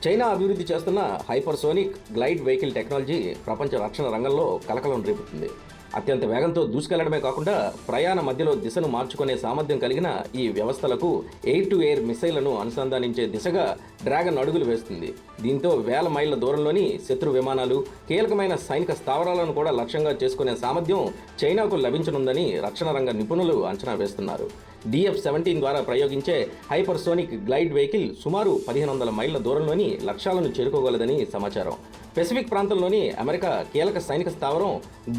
China అభివృద్ధి చేస్తున్న hypersonic glide vehicle technology ప్రపంచ రక్షణ రంగంలో కలకలం రేపుతుంది. అత్యంత వేగంతో దూసుకెళ్లడమే కాకుండా ప్రయాణ మధ్యలో దిశను మార్చుకునే సామర్థ్యం కలిగిన ఈ వ్యవస్థలకు ఎయిర్ టు ఎయిర్ మిసైళ్లను అనుసంధానించే దిశగా డ్రాగన్ అడుగులు వేస్తుంది. దీంతో వేల మైళ్ల దూరంలోని శత్రు విమానాలు, కీలకమైన సైనిక స్థావరాలను కూడా లక్ష్యంగా చేసుకునే సామర్థ్యం చైనాకు లభించనుందని రక్షణ రంగ నిపుణులు అంచనా వేస్తున్నారు. DF-17 ద్వారా ప్రయోగించే హైపర్సోనిక్ గ్లైడ్ వెహికల్ సుమారు 1500 మైళ్ల దూరంలోని లక్ష్యాలను చేరుకోగలదని సమాచారం. పెసిఫిక్ ప్రాంతంలోని అమెరికా కీలక సైనిక స్థావరం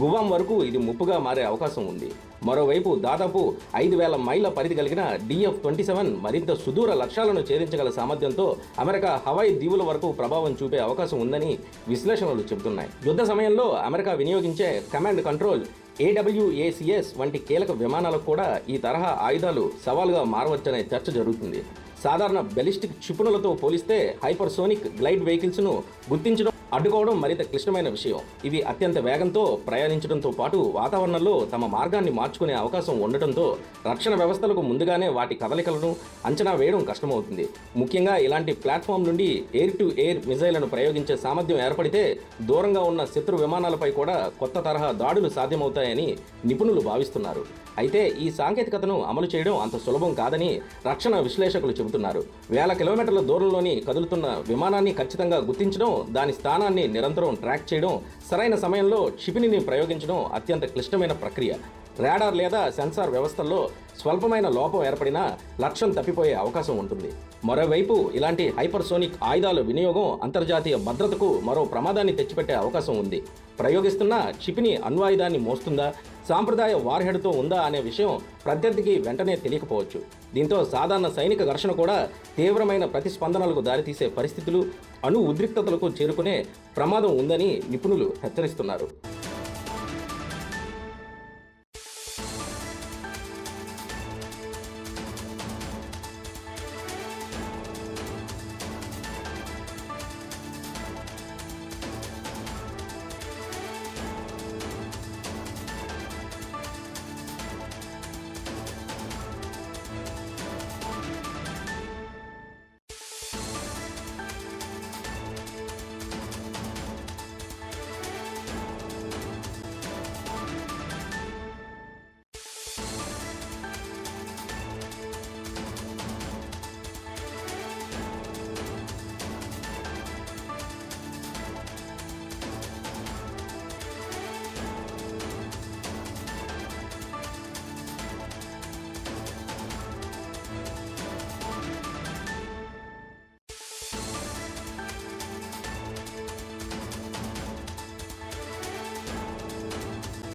గువాం వరకు ఇది ముప్పుగా మారే అవకాశం ఉంది. మరోవైపు దాదాపు 5000 మైళ్ల పరిధి కలిగిన DF-27 మరింత సుదూర లక్ష్యాలను ఛేదించగల సామర్థ్యంతో అమెరికా హవాయి దీవుల వరకు ప్రభావం చూపే అవకాశం ఉందని విశ్లేషణలు చెబుతున్నాయి. యుద్ధ సమయంలో అమెరికా వినియోగించే కమాండ్ కంట్రోల్ AWACS వంటి కీలక విమానాలకు కూడా ఈ తరహా ఆయుధాలు సవాల్గా మారవచ్చనే చర్చ జరుగుతుంది. సాధారణ బెలిస్టిక్ క్షిపణులతో పోలిస్తే హైపర్సోనిక్ గ్లైడ్ వెహికల్స్ను గుర్తించడం, అడ్డుకోవడం మరింత క్లిష్టమైన విషయం. ఇవి అత్యంత వేగంతో ప్రయాణించడంతో పాటు వాతావరణంలో తమ మార్గాన్ని మార్చుకునే అవకాశం ఉండటంతో రక్షణ వ్యవస్థలకు ముందుగానే వాటి కదలికలను అంచనా వేయడం కష్టమవుతుంది. ముఖ్యంగా ఇలాంటి ప్లాట్ఫామ్ నుండి ఎయిర్ టు ఎయిర్ మిజైళ్లను ప్రయోగించే సామర్థ్యం ఏర్పడితే దూరంగా ఉన్న శత్రు విమానాలపై కూడా కొత్త తరహా దాడులు సాధ్యమవుతాయని నిపుణులు భావిస్తున్నారు. అయితే ఈ సాంకేతికతను అమలు చేయడం అంత సులభం కాదని రక్షణ విశ్లేషకులు చెబుతున్నారు. వేల కిలోమీటర్ల దూరంలోని కదులుతున్న విమానాన్ని ఖచ్చితంగా గుర్తించడం, దాని స్థానాన్ని నిరంతరం ట్రాక్ చేయడం, సరైన సమయంలో క్షిపణిని ప్రయోగించడం అత్యంత క్లిష్టమైన ప్రక్రియ. రాడార్ లేదా సెన్సార్ వ్యవస్థల్లో స్వల్పమైన లోపం ఏర్పడినా లక్ష్యం తప్పిపోయే అవకాశం ఉంటుంది. మరోవైపు ఇలాంటి హైపర్సోనిక్ ఆయుధాల వినియోగం అంతర్జాతీయ భద్రతకు మరో ప్రమాదాన్ని తెచ్చిపెట్టే అవకాశం ఉంది. ప్రయోగిస్తున్న క్షిపణి అణ్వాయుధాన్ని మోస్తుందా, సాంప్రదాయ వార్హెడ్తో ఉందా అనే విషయం ప్రత్యర్థికి వెంటనే తెలియకపోవచ్చు. దీంతో సాధారణ సైనిక ఘర్షణ కూడా తీవ్రమైన ప్రతిస్పందనలకు దారితీసే పరిస్థితులు, అణు ఉద్రిక్తతలకు చేరుకునే ప్రమాదం ఉందని నిపుణులు హెచ్చరిస్తున్నారు.